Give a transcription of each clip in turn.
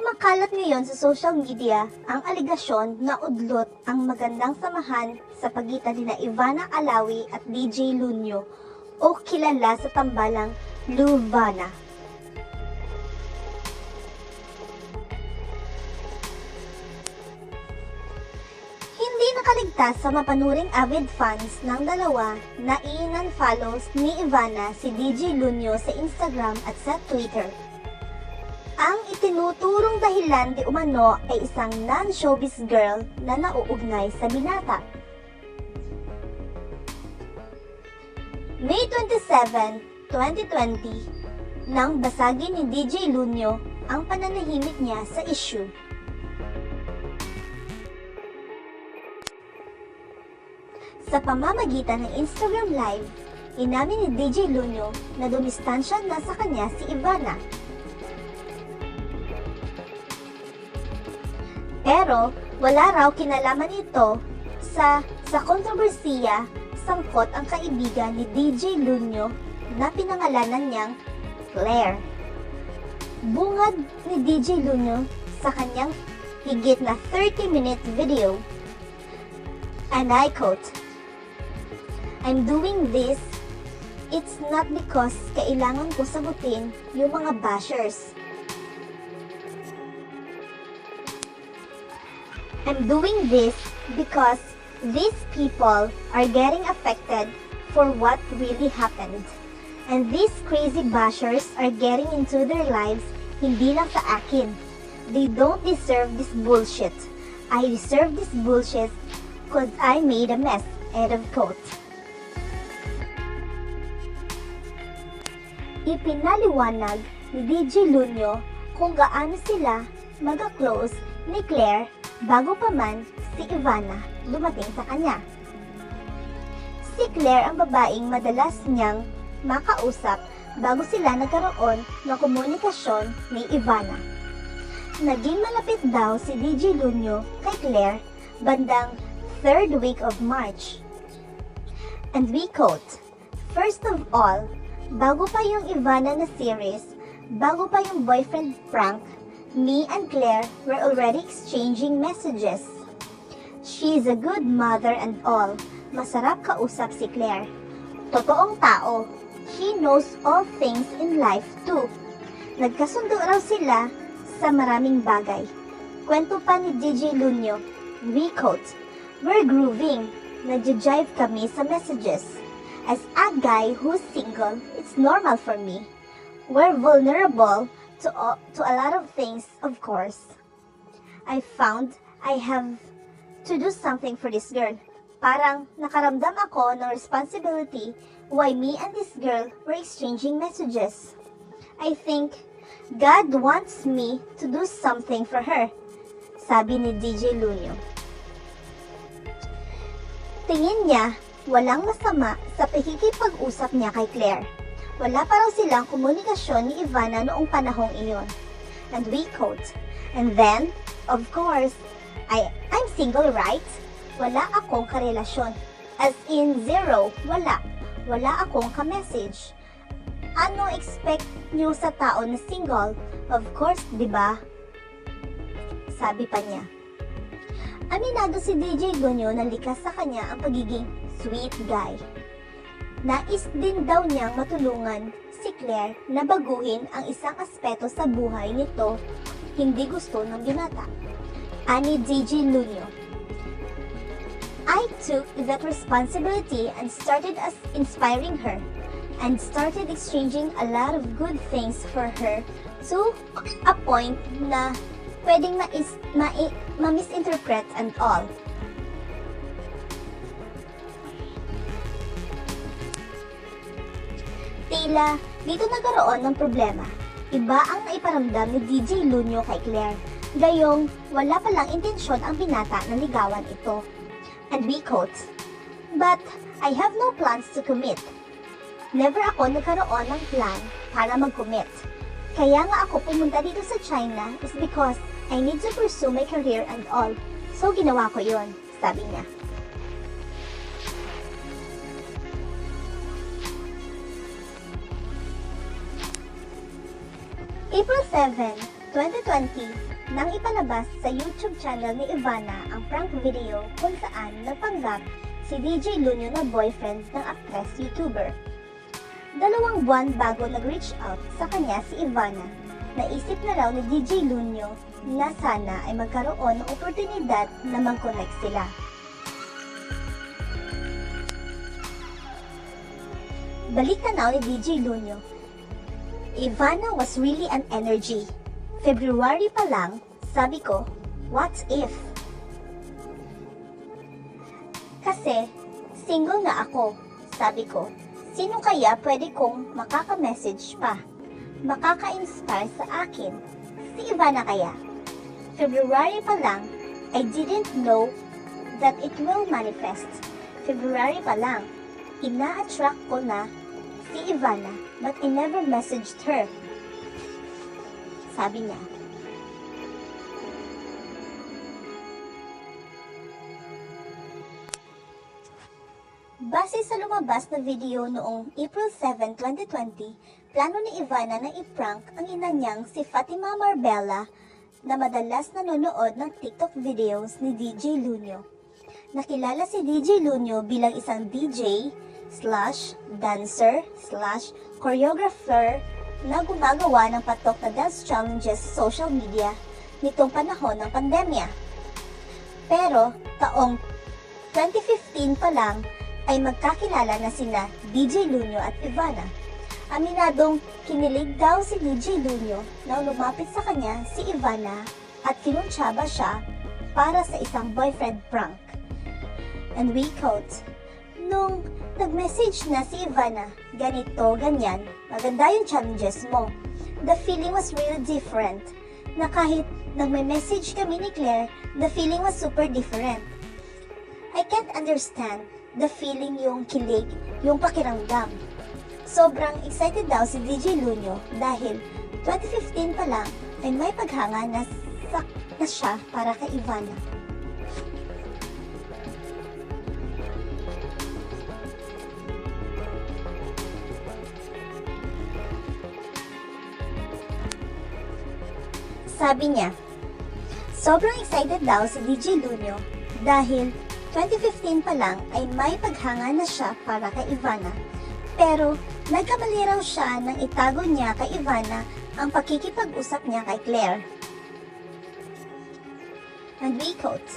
Kumakalat ngayon sa social media ang aligasyon na udlot ang magandang samahan sa pagitan nina Ivana Alawi at DJ Lunyo o kilala sa tambalang Luvana. Hindi nakaligtas sa mapanuring avid fans ng dalawa na i-unfollows ni Ivana si DJ Lunyo sa Instagram at sa Twitter. Ang itinuturong dahilan di umano ay isang non-showbiz girl na nauugnay sa binata. May 27, 2020, nang basagin ni DJ Lunyo ang pananahimik niya sa issue. Sa pamamagitan ng Instagram Live, inamin ni DJ Lunyo na dumistansya na sa kanya si Ivana. Pero wala raw kinalaman ito sa kontrobersiya sangkot ang kaibigan ni DJ Lunyo na pinangalanan niyang Claire. Bungad ni DJ Lunyo sa kanyang higit na 30-minute video, and I quote, "I'm doing this, it's not because kailangan ko sagutin yung mga bashers. I'm doing this because these people are getting affected for what really happened. And these crazy bashers are getting into their lives hindi lang sa akin. They don't deserve this bullshit. I deserve this bullshit because I made a mess." End of quote. Ipinaliwanag ni DJ Lunyo kung gaano sila mag-close ni Claire bago pa man si Ivana dumating sa kanya. Si Claire ang babaeng madalas niyang makausap bago sila nagkaroon ng komunikasyon ni Ivana. Naging malapit daw si DJ Lunyo kay Claire bandang 3rd week of March. And we quote, "First of all, bago pa yung Ivana na series, bago pa yung boyfriend prank, me and Claire were already exchanging messages. She's a good mother and all. Masarap kausap si Claire. Totoong tao. She knows all things in life too. Nagkasundo raw sila sa maraming bagay." Kwento pa ni DJ Lunyo, we quote, "We're grooving. Nagja-jive kami sa messages. As a guy who's single, it's normal for me. We're vulnerable to a lot of things, of course. I found I have to do something for this girl. Parang nakaramdam ako ng responsibility why me and this girl were exchanging messages. I think God wants me to do something for her," sabi ni DJ Lunyo. Tingin niya walang masama sa pakikipag-usap niya kay Claire. Wala pa raw silang komunikasyon ni Ivana noong panahong iyon. And we quote, "And then, of course, I'm single, right? Wala akong karelasyon. As in zero, wala. Wala akong ka-message. Ano expect niyo sa tao na single? Of course, di ba?" Sabi pa niya. Aminado si DJ Lunyo na likas sa kanya ang pagiging sweet guy. Nais din daw niyang matulungan si Claire na baguhin ang isang aspeto sa buhay nito hindi gusto ng binata. Ani DJ Lunyo, "I took that responsibility and started as inspiring her and started exchanging a lot of good things for her to a point na pwedeng ma-misinterpret and all. Tila, dito nagkaroon ng problema. Iba ang naiparamdam ni DJ Lunyo kay Claire. Gayong, wala palang intensyon ang binata na ligawan ito. And we quote, "But I have no plans to commit. Never ako nagkaroon ng plan para mag-commit. Kaya nga ako pumunta dito sa China is because I need to pursue my career and all. So ginawa ko yon," sabi niya. April 7, 2020, nang ipalabas sa YouTube channel ni Ivana ang prank video kung saan napanggap si DJ Lunyo na boyfriend ng actress YouTuber. 2 buwan bago nag-reach out sa kanya si Ivana, naisip na raw ni DJ Lunyo na sana ay magkaroon ng oportunidad na mag-connect sila. Balik tanaw ni DJ Lunyo. Ivana was really an energy. February pa lang, sabi ko, what if? Kasi, single na ako, sabi ko. Sino kaya pwede kong makaka-message pa? Makaka-inspire sa akin? Si Ivana kaya? February pa lang, I didn't know that it will manifest. February pa lang, ina-attract ko na si Ivana, but I never messaged her. Sabi niya. Base sa lumabas na video noong April 7, 2020, plano ni Ivana na i-prank ang ina niyang si Fatima Marbella na madalas nanonood ng TikTok videos ni DJ Lunyo. Nakilala si DJ Lunyo bilang isang DJ / dancer / choreographer na gumagawa ng patok na dance challenges sa social media nitong panahon ng pandemya. Pero taong 2015 pa lang ay magkakilala na sina DJ Lunyo at Ivana. Aminadong kinilig daw si DJ Lunyo na lumapit sa kanya si Ivana at kinuntsaba siya para sa isang boyfriend prank. And we quote, "Nung nag-message na si Ivana, ganito, ganyan, maganda yung challenges mo. The feeling was really different. Na kahit nagme-message kami ni Claire, the feeling was super different. I can't understand the feeling, yung kilig, yung pakiramdam." Sobrang excited daw si DJ Lunyo dahil 2015 pa lang ay may paghanga na siya para kay Ivana. Sabi niya, sobrang excited daw si DJ Lunyo dahil 2015 pa lang ay may paghanga na siya para kay Ivana. Pero nagkamali raw siya nang itago niya kay Ivana ang pakikipag-usap niya kay Claire. And we quote,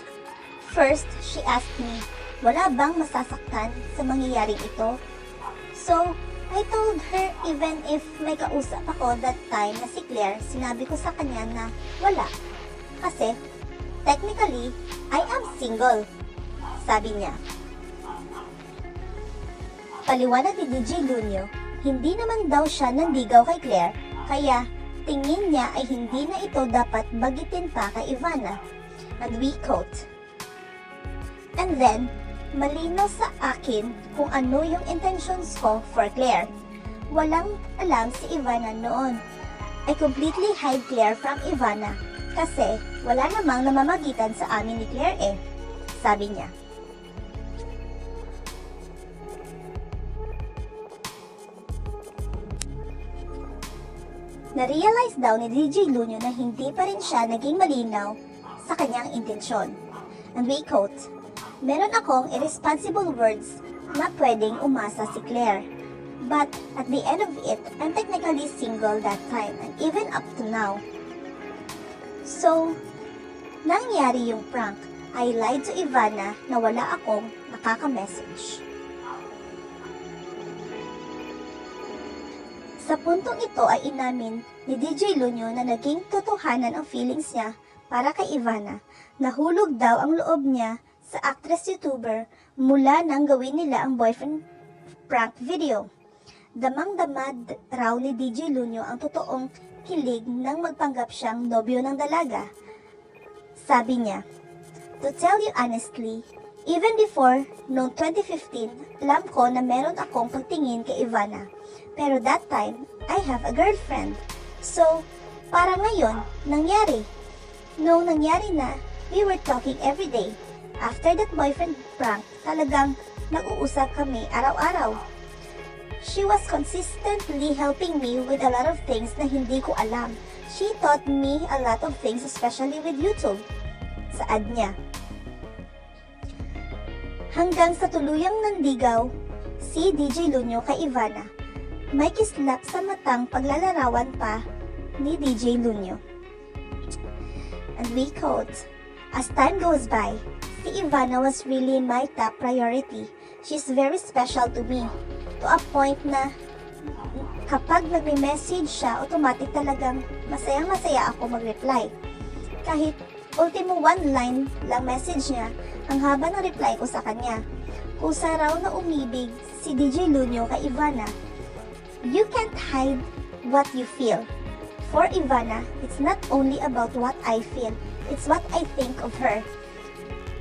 "First, she asked me, wala bang masasaktan sa mangyayaring ito? So, I told her even if may kausap ako that time na si Claire, sinabi ko sa kanya na wala. Kasi, technically, I am single." Sabi niya. Paliwanag ni DJ Lunyo, hindi naman daw siya nanligaw kay Claire, kaya tingin niya ay hindi na ito dapat bagitin pa kay Ivana. And we quote, "And then, malinaw sa akin kung ano yung intentions ko for Claire. Walang alam si Ivana noon. I completely hide Claire from Ivana kasi wala namang namamagitan sa amin ni Claire eh." Sabi niya. Na-realize daw ni DJ Lunyo na hindi pa rin siya naging malinaw sa kanyang intensyon. And we quote, "Meron akong irresponsible words na pwedeng umasa si Claire. But at the end of it, I'm technically single that time and even up to now. So, nangyari yung prank. I lied to Ivana na wala akong nakaka-message." Sa puntong ito ay inamin ni DJ Lunyo na naging totohanan ang feelings niya para kay Ivana. Nahulog daw ang loob niya sa actress-YouTuber mula nang gawin nila ang boyfriend prank video. Damang-dama raw ni DJ Lunyo ang totoong kilig nang magpanggap siyang nobyo ng dalaga. Sabi niya, "To tell you honestly, even before noong 2015, alam ko na meron akong pagtingin kay Ivana. Pero that time, I have a girlfriend. So, para ngayon, nangyari. Noong nangyari na, we were talking every day. After that boyfriend prank, talagang nag-uusap kami araw-araw. She was consistently helping me with a lot of things na hindi ko alam. She taught me a lot of things, especially with YouTube. Sa ad niya. Hanggang sa tuluyang nandigaw si DJ Lunyo kay Ivana. May kislap sa matang paglalarawan pa ni DJ Lunyo. And we quote, "As time goes by, si Ivana was really my top priority. She's very special to me. To a point na kapag nagme-message siya, automatic talagang masayang-masaya ako mag-reply. Kahit ultimo one line lang message niya, ang haba ng reply ko sa kanya. Kusa raw na umibig si DJ Lunyo kay Ivana. You can't hide what you feel. For Ivana, it's not only about what I feel, it's what I think of her.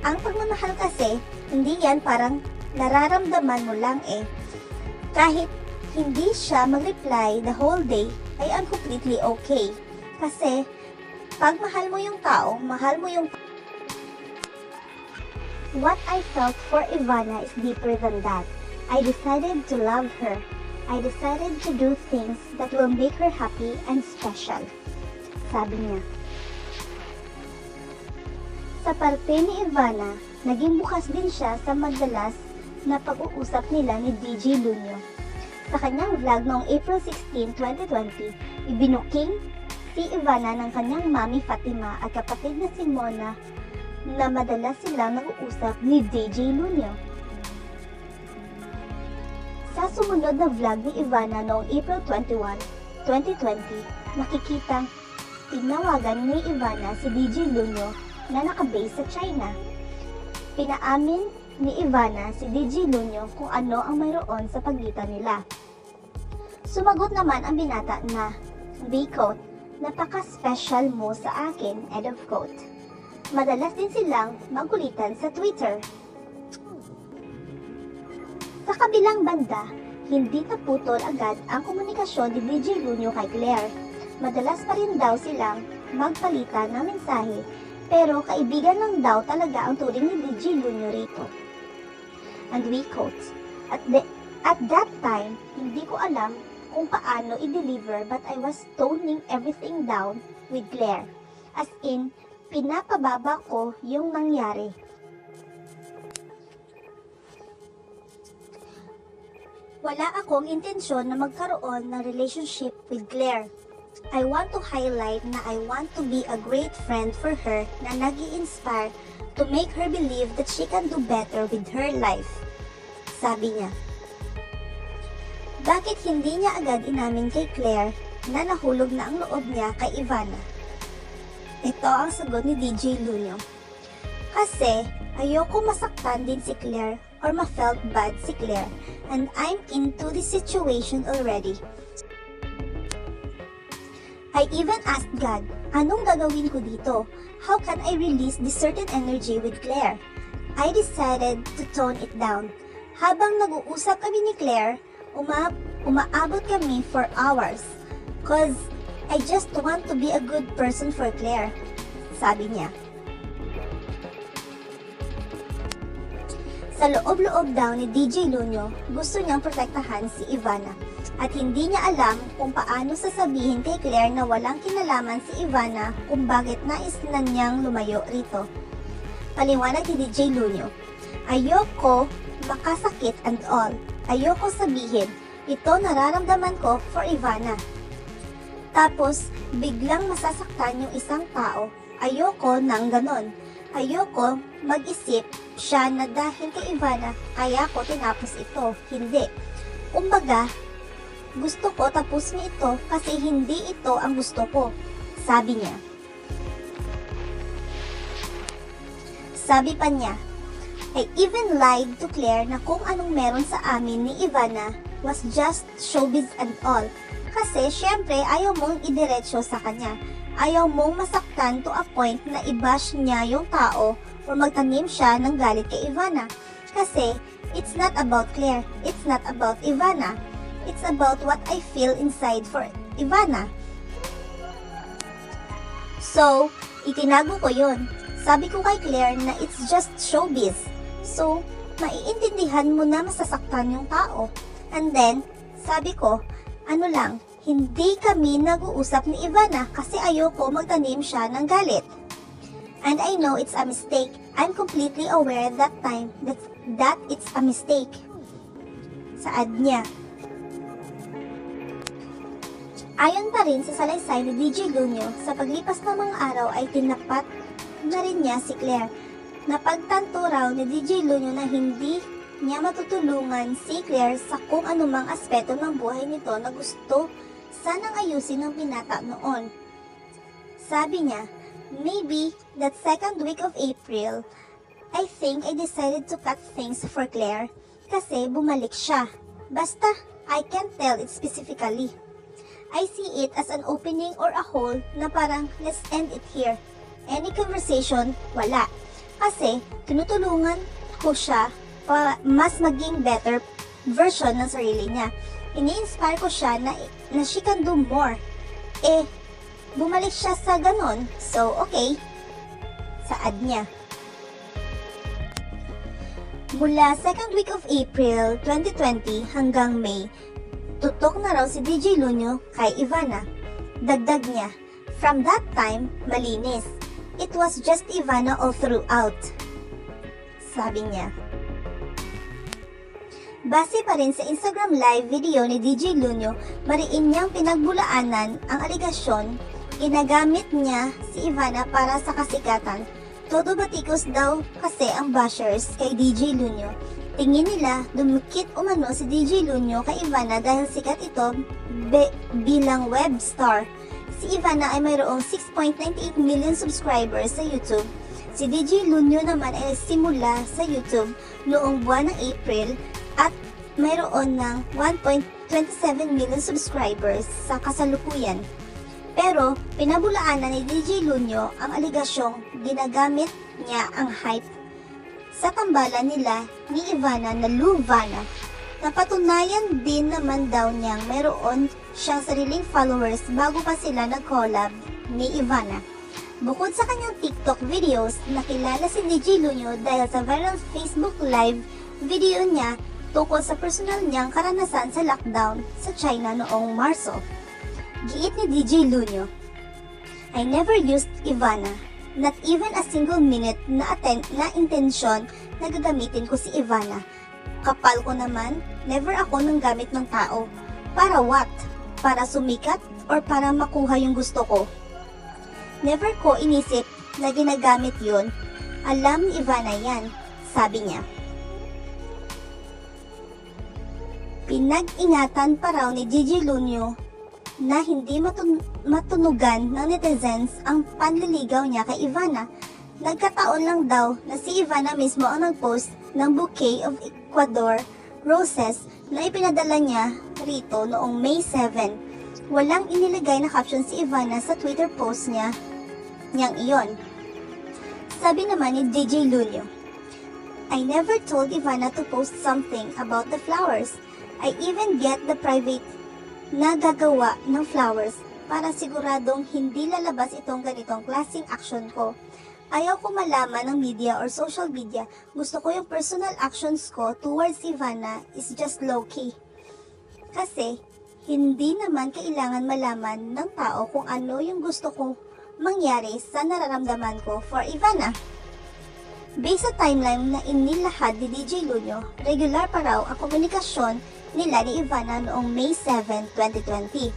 Ang pagmamahal kasi, hindi yan parang nararamdaman mo lang eh. Kahit hindi siya mag-reply the whole day, ay I'm completely okay. Kasi, pag mahal mo yung tao, mahal mo yung... What I felt for Ivana is deeper than that. I decided to love her. I decided to do things that will make her happy and special. Sabi niya. Sa parte ni Ivana, naging bukas din siya sa madalas na pag-uusap nila ni DJ Lunyo. Sa kanyang vlog noong April 16, 2020, ibinuking si Ivana ng kanyang mami Fatima at kapatid na si Mona na madalas silang nag-uusap ni DJ Lunyo. Sa sumunod na vlog ni Ivana noong April 21, 2020, makikitang tinawagan ni Ivana si DJ Lunyo na nakabase sa China. Pinaamin ni Ivana si DJ Lunyo kung ano ang mayroon sa pagitan nila. Sumagot naman ang binata na, we quote, "Napaka-special mo sa akin," end of quote. Madalas din silang magulitan sa Twitter. Sa kabilang banda, hindi naputol agad ang komunikasyon ni DJ Lunyo kay Claire. Madalas pa rin daw silang magpalitan ng mensahe, pero kaibigan lang daw talaga ang turing ni DJ Lunyo rito. And we quote, At that time, hindi ko alam kung paano i-deliver but I was toning everything down with Claire. As in, pinapababa ko yung nangyari. Wala akong intensyon na magkaroon ng relationship with Claire. I want to highlight na I want to be a great friend for her na nag-i-inspire to make her believe that she can do better with her life. Sabi niya. Bakit hindi niya agad inamin kay Claire na nahulog na ang loob niya kay Ivana? Ito ang sagot ni DJ Lunyo. Kasi ayoko masaktan din si Claire or ma-felt bad si Claire and I'm into this situation already. I even asked God, anong gagawin ko dito? How can I release this certain energy with Claire? I decided to tone it down. Habang nag-uusap kami ni Claire, umaabot kami for hours. Cause I just want to be a good person for Claire. Sabi niya. Sa loob-loob daw ni DJ Lunyo, gusto niyang protektahan si Ivana. At hindi niya alam kung paano sasabihin kay Claire na walang kinalaman si Ivana kung bakit nais na niyang lumayo rito. Paliwanag ni DJ Lunyo, ayoko makasakit and all. Ayoko sabihin, ito nararamdaman ko for Ivana. Tapos, biglang masasaktan yung isang tao. Ayoko nang ganon. Ayoko mag-isip siya na dahil kay Ivana, kaya ko tinapos ito. Hindi. Kumbaga, gusto ko tapusin ito kasi hindi ito ang gusto ko. Sabi niya. Sabi pa niya, I even lied to Claire na kung anong meron sa amin ni Ivana was just showbiz and all. Kasi syempre ayaw mong idiretso sa kanya. Ayaw mong masaktan to a point na i-bash niya yung tao or magtanim siya ng galit kay Ivana. Kasi it's not about Claire, it's not about Ivana. It's about what I feel inside for Ivana. So, itinago ko yun. Sabi ko kay Claire na it's just showbiz. So, maiintindihan mo na masasaktan yung tao. And then, sabi ko, ano lang, Hindi kami nag-uusap ni Ivana kasi ayoko magtanim siya ng galit. And I know it's a mistake. I'm completely aware that time that it's a mistake. Saad niya. Ayon pa rin sa salaysay ni DJ Lunyo, sa paglipas ng mga araw ay tinapat na rin niya si Claire. Napagtanto raw ni DJ Lunyo na hindi niya matutulungan si Claire sa kung anumang aspeto ng buhay nito na gusto sanang ayusin ng binata noon. Sabi niya, maybe that second week of April, I think I decided to cut things for Claire kasi bumalik siya. Basta, I can't tell it specifically. I see it as an opening or a hole na parang let's end it here. Any conversation, wala. Kasi tinutulungan ko siya para mas maging better version ng sarili niya. Ini-inspire ko siya na she can do more. Bumalik siya sa ganon. So, okay. Saad niya. Mula second week of April 2020 hanggang May, tutok na raw si DJ Lunyo kay Ivana. Dagdag niya, from that time, malinis. It was just Ivana all throughout. Sabi niya. Base pa rin sa Instagram live video ni DJ Lunyo, mariin niyang pinagbulaanan ang aligasyon, ginagamit niya si Ivana para sa kasikatan. Todo batikos daw kasi ang bashers kay DJ Lunyo. Tingin nila dumikit umano si DJ Lunyo kay Ivana dahil sikat ito bilang web star. Si Ivana ay mayroong 6.98 million subscribers sa YouTube. Si DJ Lunyo naman ay simula sa YouTube noong buwan ng April at mayroon ng 1.27 million subscribers sa kasalukuyan. Pero pinabulaanan ni DJ Lunyo ang aligasyong ginagamit niya ang hype sa tambalan nila ni Ivana na Luvana. Napatunayan din naman daw niyang mayroon siyang sariling followers bago pa sila nag-collab ni Ivana. Bukod sa kanyang TikTok videos, nakilala si DJ Lunyo dahil sa viral Facebook live video niya tungkol sa personal niyang karanasan sa lockdown sa China noong Marso. Giit ni DJ Lunyo, I never used Ivana, not even a single minute na intensyon na gagamitin ko si Ivana. Kapal ko naman, never ako nang gamit ng tao. Para what? Para sumikat or para makuha yung gusto ko? Never ko inisip na ginagamit yun. Alam ni Ivana yan, sabi niya. Pinag-ingatan pa raw ni DJ Lunyo na hindi matunugan ng netizens ang panliligaw niya kay Ivana. Nagkataon lang daw na si Ivana mismo ang nag-post ng bouquet of Ecuador roses na ipinadala niya rito noong May 7. Walang inilagay na caption si Ivana sa Twitter post niyang iyon. Sabi naman ni DJ Lunyo, I never told Ivana to post something about the flowers. I even get the private na gagawa ng flowers para siguradong hindi lalabas itong ganitong klaseng action ko. Ayaw ko malaman ng media or social media. Gusto ko yung personal actions ko towards Ivana is just low-key. Kasi, hindi naman kailangan malaman ng tao kung ano yung gusto kong mangyari sa nararamdaman ko for Ivana. Based sa timeline na inilahad ni DJ Lunyo, regular pa raw ang komunikasyon nila ni Ivana noong May 7, 2020.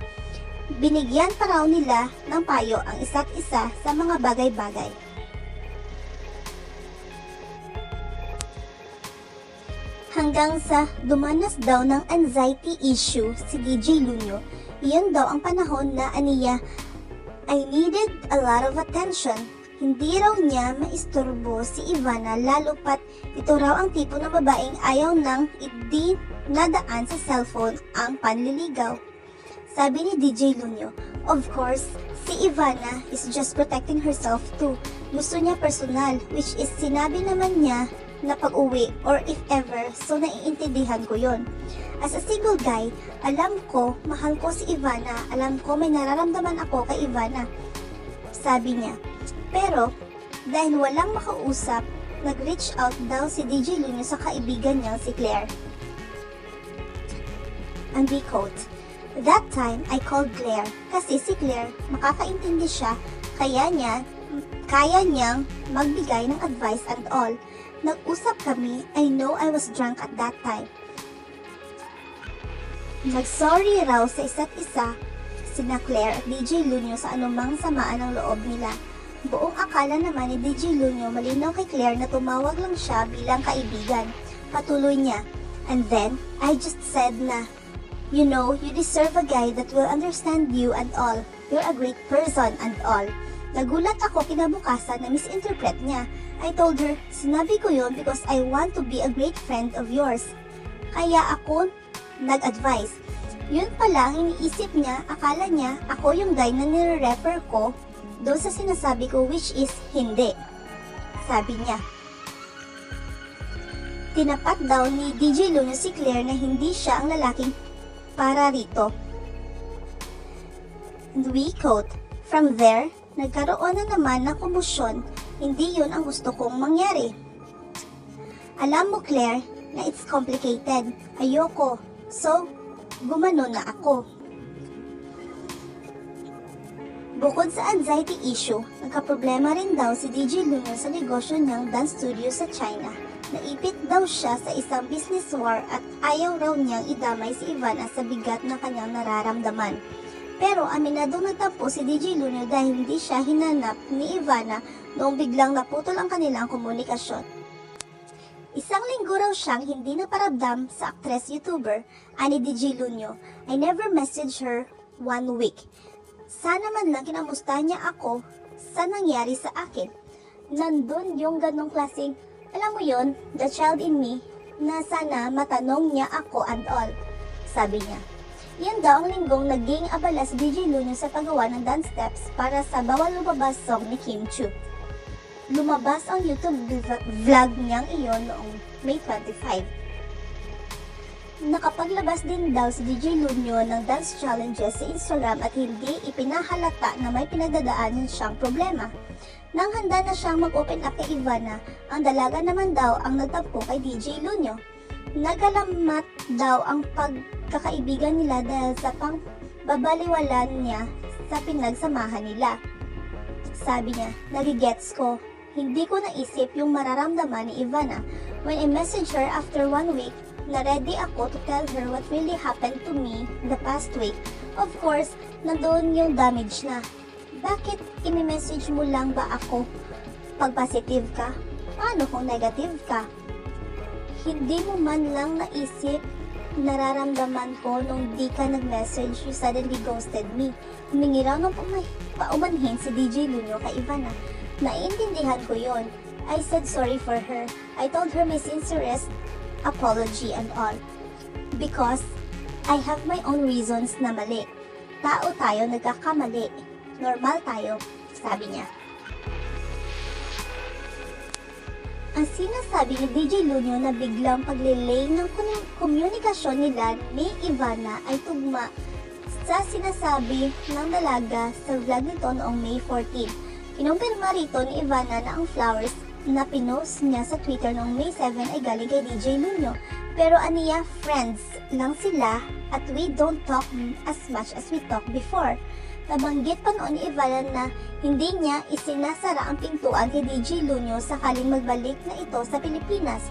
Binigyan pa raw nila ng payo ang isa't isa sa mga bagay-bagay. Hanggang sa dumanas daw ng anxiety issue si DJ Lunyo, iyon daw ang panahon na aniya, I needed a lot of attention. Hindi raw niya maisturbo si Ivana lalo pat ito raw ang tipo ng babaeng ayaw nang nadaan sa cellphone ang panliligaw. Sabi ni DJ Lunyo, of course, si Ivana is just protecting herself too. Gusto niya personal, which is sinabi naman niya na pag-uwi or if ever, so naiintindihan ko yon. As a single guy, alam ko, mahal ko si Ivana, alam ko may nararamdaman ako kay Ivana. Sabi niya, pero dahil walang makausap, nag-reach out daw si DJ Lunyo sa kaibigan niya si Claire. And we quote, That time, I called Claire kasi si Claire makakaintindi siya, kaya niyang magbigay ng advice and all. Nag-usap kami. I know I was drunk at that time. Nag-sorry raw sa isa't isa sina Claire at DJ Lunyo sa anumang samaan ng loob nila. Buong akala naman ni DJ Lunyo malinaw kay Claire na tumawag lang siya bilang kaibigan. Patuloy niya, and then, I just said na, you know, you deserve a guy that will understand you and all. You're a great person and all. Nagulat ako kinabukasan na misinterpret niya. I told her, sinabi ko yun because I want to be a great friend of yours. Kaya ako nag-advise. Yun pala ang iniisip niya, akala niya ako yung guy na nire-refer ko doon sa sinasabi ko, which is hindi. Sabi niya. Tinapat daw ni DJ Lunyo si Claire na hindi siya ang lalaking para rito. And we quote, from there, nagkaroon na naman ng kumusyon, hindi yun ang gusto kong mangyari. Alam mo Claire, na it's complicated, ayoko, so gumano na ako. Bukod sa anxiety issue, nagkaproblema rin daw si DJ Lunyo sa negosyo niyang dance studio sa China. Naipit daw siya sa isang business war at ayaw raw niyang idamay si Ivana sa bigat na kanyang nararamdaman. Pero aminadong nagtampo si DJ Lunyo dahil hindi siya hinanap ni Ivana noong biglang naputol ang kanilang komunikasyon. Isang linggo raw siyang hindi naparamdam sa actress-YouTuber ani DJ Lunyo. I never messaged her 1 week. Sana man lang kinamusta niya ako sa nangyari sa akin. Nandun yung ganong klaseng, alam mo yon, the child in me, na sana matanong niya ako and all, sabi niya. Yan daw ang linggong naging abala si DJ Lunyo sa paggawa ng dance steps para sa Bawal Lumabas song ni Kim Chiu. Lumabas ang YouTube vlog niyang iyon noong May 25. Nakapaglabas din daw si DJ Lunyo ng dance challenges sa Instagram at hindi ipinahalata na may pinagdadaanan siyang problema. Nang handa na siyang mag-open up kay Ivana, ang dalaga naman daw ang nagtampo kay DJ Lunyo. Nagalamat daw ang pagkakaibigan nila dahil sa pangbabaliwalan niya sa pinagsamahan nila. Sabi niya, nagigets ko. Hindi ko naisip yung mararamdaman ni Ivana. When I messaged her after 1 week, na ready ako to tell her what really happened to me the past week. Of course, nandoon yung damage na. Bakit imi-message mo lang ba ako pag positive ka? Paano kung negative ka? Hindi mo man lang naisip nararamdaman ko nung di ka nag-message, you suddenly ghosted me. Humingi raw ng paumanhin si DJ Lunyo kay Ivana. Naiintindihan ko yon. I said sorry for her. I told her my sincerest apology and all. Because I have my own reasons na mali. Tao tayo, nagkakamali. Normal tayo, sabi niya. Ang sinasabi ni DJ Lunyo na biglang paglilay ng komunikasyon nila ni Ivana ay tugma sa sinasabi ng dalaga sa vlog nito noong May 14. Kinumpirma rito ni Ivana na ang flowers na pinost niya sa Twitter noong May 7 ay galing kay DJ Lunyo. Pero aniya, friends lang sila at we don't talk as much as we talked before. Nabanggit pa noon ni Ivana na hindi niya isinasara ang pintuan kay DJ Lunyo sakaling magbalik na ito sa Pilipinas.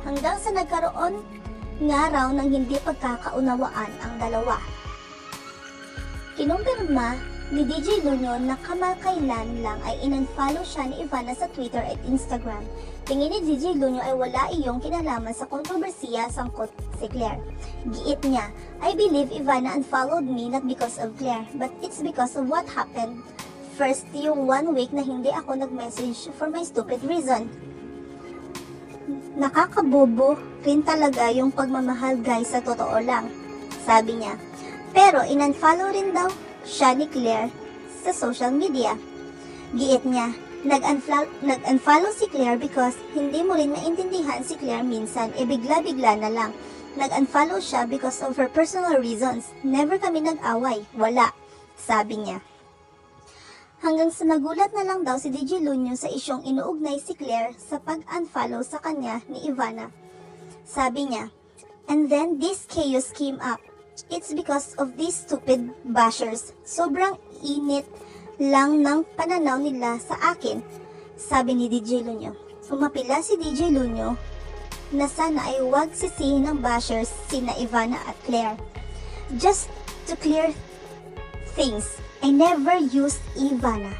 Hanggang sa nagkaroon nga raw ng hindi pagkakaunawaan ang dalawa. Kinumpirma ni DJ Lunyo na kamakailan lang ay in-unfollow siya ni Ivana sa Twitter at Instagram. Tingin ni DJ Lunyo ay wala iyong kinalaman sa kontrobersiya sangkot si Claire. Giit niya, I believe Ivana unfollowed me not because of Claire, but it's because of what happened. First, yung 1 week na hindi ako nag-message for my stupid reason. Nakakabobo rin talaga yung pagmamahal guys sa totoo lang, sabi niya. Pero in-unfollow rin daw siya ni Claire sa social media. Giit niya, nag-unfollow si Claire because hindi mo rin maintindihan si Claire minsan, bigla-bigla na lang. Nag-unfollow siya because of her personal reasons. Never kami nag-away, wala, sabi niya. Hanggang sa nagulat na lang daw si DJ Lunyo sa isyong inuugnay si Claire sa pag-unfollow sa kanya ni Ivana. Sabi niya, and then this chaos came up. It's because of these stupid bashers. Sobrang init lang ng pananaw nila sa akin, sabi ni DJ Lunyo. Umapila si DJ Lunyo na sana ay huwag sisihin ng bashers sina Ivana at Claire. Just to clear things, I never used Ivana.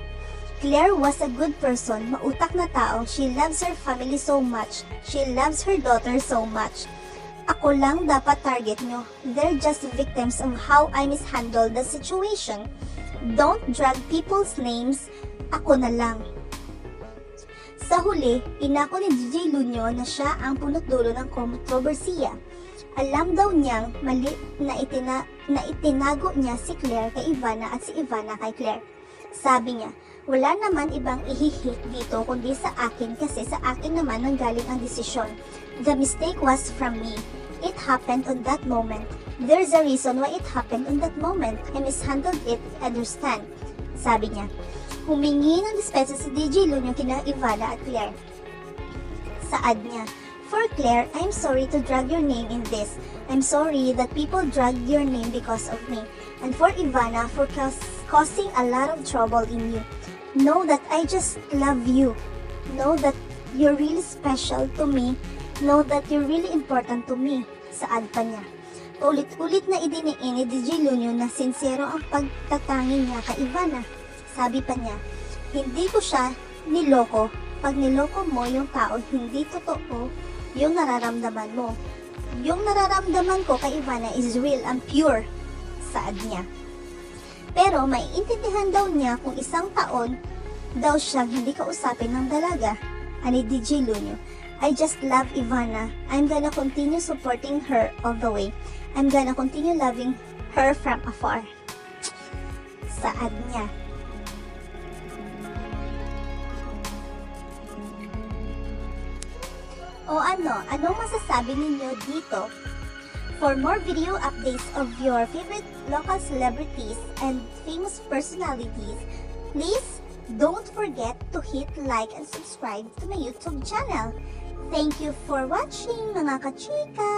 Claire was a good person, mautak na tao. She loves her family so much. She loves her daughter so much. Ako lang dapat target nyo. They're just victims of how I mishandled the situation. Don't drag people's names. Ako na lang. Sa huli, inako ni DJ Lunyo na siya ang punot-dulo ng kontrobersiya. Alam daw niyang mali na itinago niya si Claire kay Ivana at si Ivana kay Claire. Sabi niya, wala naman ibang ihihit dito kundi sa akin kasi sa akin naman nanggaling ang desisyon. The mistake was from me. It happened on that moment. There's a reason why it happened on that moment. I mishandled it, understand? Sabi niya. Humingi ng dispensa si DJ Lunyo kina Ivana at Claire. Saad niya, for Claire, I'm sorry to drag your name in this. I'm sorry that people dragged your name because of me. And for Ivana, for causing a lot of trouble in you. Know that I just love you. Know that you're really special to me. Know that you're really important to me. Saad pa niya. Paulit-ulit na idiniin ni DJ Lunyo na sincero ang pagtatangi niya kay Ivana. Sabi pa niya, hindi ko siya niloko. Pag niloko mo yung tao, hindi totoo yung nararamdaman mo. Yung nararamdaman ko kay Ivana is real and pure. Saad niya. Pero maiintindihan daw niya kung isang taon daw siyang hindi kausapin ng dalaga. Ani DJ Lunyo. I just love Ivana. I'm gonna continue supporting her all the way. I'm gonna continue loving her from afar. Saad niya. O anong masasabi ninyo dito? For more video updates of your favorite local celebrities and famous personalities, please don't forget to hit like and subscribe to my YouTube channel. Thank you for watching mga kachika!